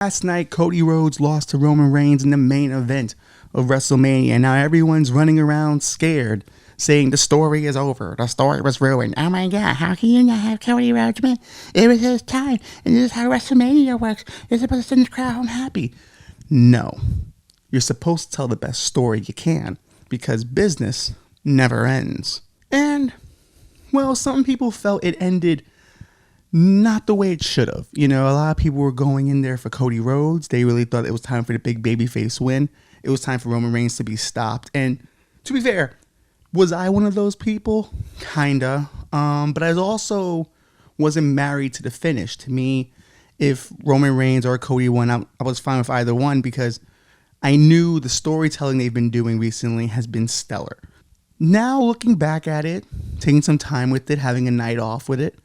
Last night, Cody Rhodes lost to Roman Reigns in the main event of WrestleMania, and now everyone's running around scared, saying the story is over, the story was ruined. Oh my god, how can you not have Cody Rhodes win? It was his time, and this is how WrestleMania works. You're supposed to send the crowd home happy. No, you're supposed to tell the best story you can, because business never ends. And, well, some people felt it ended not the way it should have. You know, a lot of people were going in there for Cody Rhodes. They really thought it was time for the big babyface win. It was time for Roman Reigns to be stopped. And to be fair, was I one of those people? Kinda. But I also wasn't married to the finish. To me, if Roman Reigns or Cody won, I was fine with either one because I knew the storytelling they've been doing recently has been stellar. Now, looking back at it, taking some time with it, having a night off with it,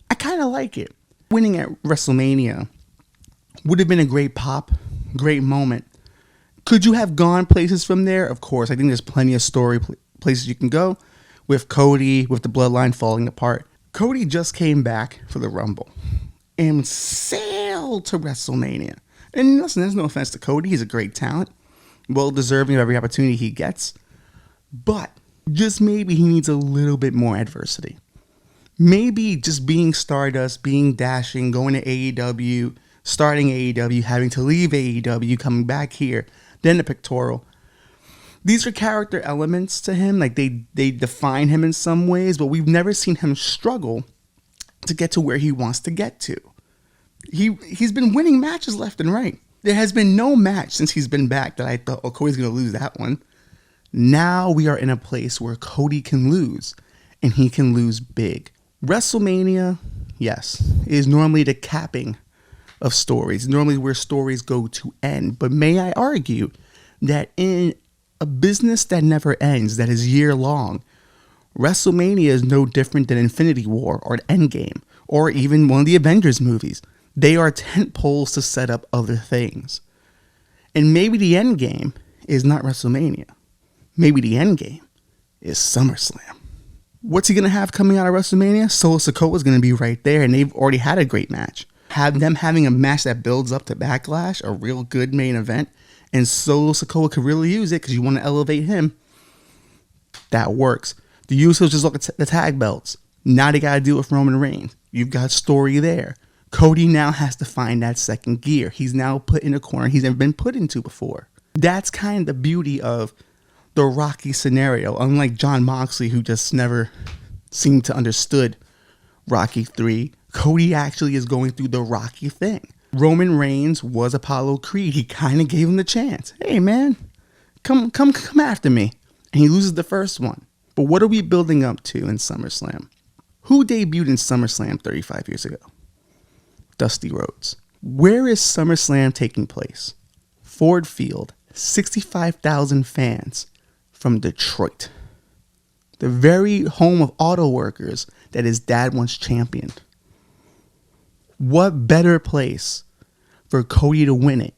I kind of like it. Winning at WrestleMania would have been a great pop, great moment. Could you have gone places from there? Of course. I think there's plenty of story places you can go with Cody, with the bloodline falling apart. Cody just came back for the Rumble and sailed to WrestleMania. And listen, there's no offense to Cody. He's a great talent, well deserving of every opportunity he gets. But just maybe he needs a little bit more adversity. Maybe just being Stardust, being Dashing, going to AEW, starting AEW, having to leave AEW, coming back here, then the pectoral. These are character elements to him. Like they define him in some ways, but we've never seen him struggle to get to where he wants to get to. He's been winning matches left and right. There has been no match since he's been back that I thought, oh, Cody's going to lose that one. Now we are in a place where Cody can lose, and he can lose big. WrestleMania, yes, is normally the capping of stories, normally where stories go to end. But may I argue that in a business that never ends, that is year long, WrestleMania is no different than Infinity War or Endgame or even one of the Avengers movies. They are tent poles to set up other things. And maybe the end game is not WrestleMania. Maybe the end game is SummerSlam. What's he going to have coming out of WrestleMania? Solo Sikoa is going to be right there, and they've already had a great match. Have them having a match that builds up to Backlash, a real good main event, and Solo Sikoa could really use it because you want to elevate him. That works. The Usos just look at the tag belts. Now they got to deal with Roman Reigns. You've got story there. Cody now has to find that second gear. He's now put in a corner he's never been put into before. That's kind of the beauty of the Rocky scenario, unlike Jon Moxley, who just never seemed to understood Rocky 3. Cody actually is going through the Rocky thing. Roman Reigns was Apollo Creed. He kind of gave him the chance. Hey man, come after me. And he loses the first one. But what are we building up to in SummerSlam? Who debuted in SummerSlam 35 years ago? Dusty Rhodes. Where is SummerSlam taking place? Ford Field, 65,000 fans. From Detroit, the very home of auto workers that his dad once championed. What better place for Cody to win it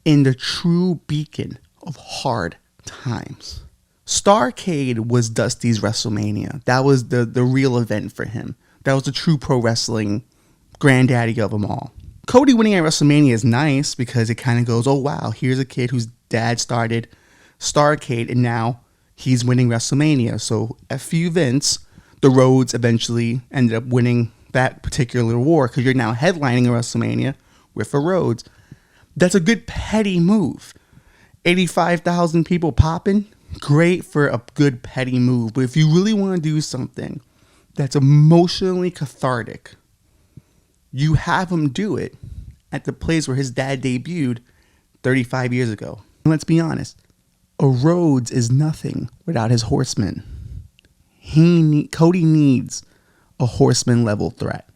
in the true beacon of hard times? Starrcade was Dusty's WrestleMania. That was the real event for him. That was the true pro wrestling granddaddy of them all. Cody winning at WrestleMania is nice because it kind of goes, oh wow, here's a kid whose dad started Starrcade, and now he's winning WrestleMania. So F.U. Vince, the Rhodes eventually ended up winning that particular war because you're now headlining a WrestleMania with a Rhodes. That's a good petty move. 85,000 people popping, great for a good petty move. But if you really want to do something that's emotionally cathartic, you have him do it at the place where his dad debuted 35 years ago. And let's be honest. A Rhodes is nothing without his horsemen. Cody needs a horseman level threat.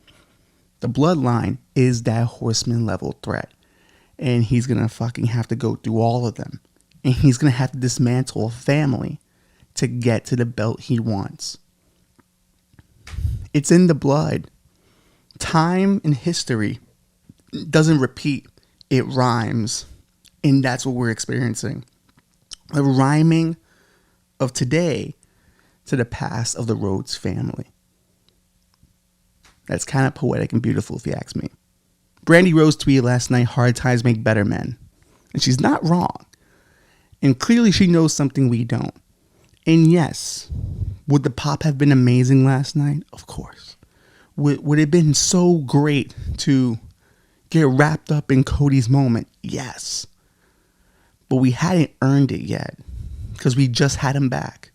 The bloodline is that horseman level threat. And he's going to fucking have to go through all of them. And he's going to have to dismantle a family to get to the belt he wants. It's in the blood. Time and history doesn't repeat. It rhymes. And that's what we're experiencing. A rhyming of today to the past of the Rhodes family. That's kind of poetic and beautiful if you ask me. Brandy Rose tweeted last night, "Hard times make better men." And she's not wrong. And clearly she knows something we don't. And yes, would the pop have been amazing last night? Of course. Would it have been so great to get wrapped up in Cody's moment? Yes. But we hadn't earned it yet because we just had him back.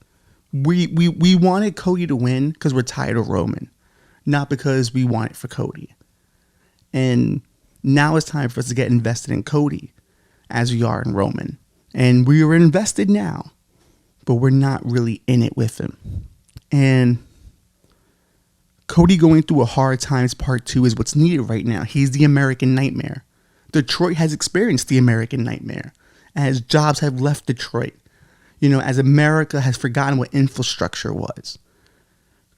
We wanted Cody to win because we're tired of Roman, not because we want it for Cody. And now it's time for us to get invested in Cody as we are in Roman. And we are invested now, but we're not really in it with him. And Cody going through a hard times part 2 is what's needed right now. He's the American nightmare. Detroit has experienced the American nightmare as jobs have left Detroit. As America has forgotten what infrastructure was.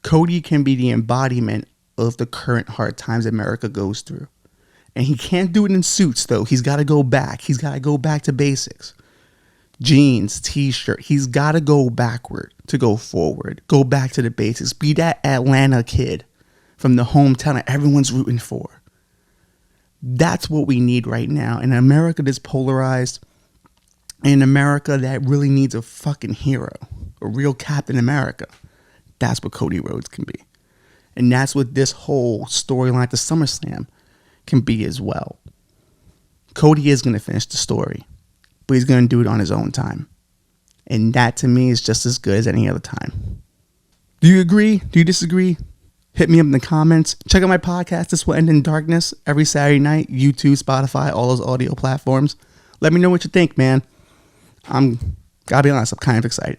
Cody can be the embodiment of the current hard times America goes through. And he can't do it in suits, though. He's got to go back. He's got to go back to basics. Jeans, t-shirt. He's got to go backward to go forward. Go back to the basics. Be that Atlanta kid from the hometown that everyone's rooting for. That's what we need right now. In America that's polarized, in America that really needs a fucking hero, a real Captain America. That's what Cody Rhodes can be. And that's what this whole storyline to SummerSlam can be as well. Cody is going to finish the story, but he's going to do it on his own time. And that to me is just as good as any other time. Do you agree? Do you disagree? Hit me up in the comments. Check out my podcast, This Will End in Darkness, every Saturday night, YouTube, Spotify, all those audio platforms. Let me know what you think, man. Gotta be honest, I'm kind of excited.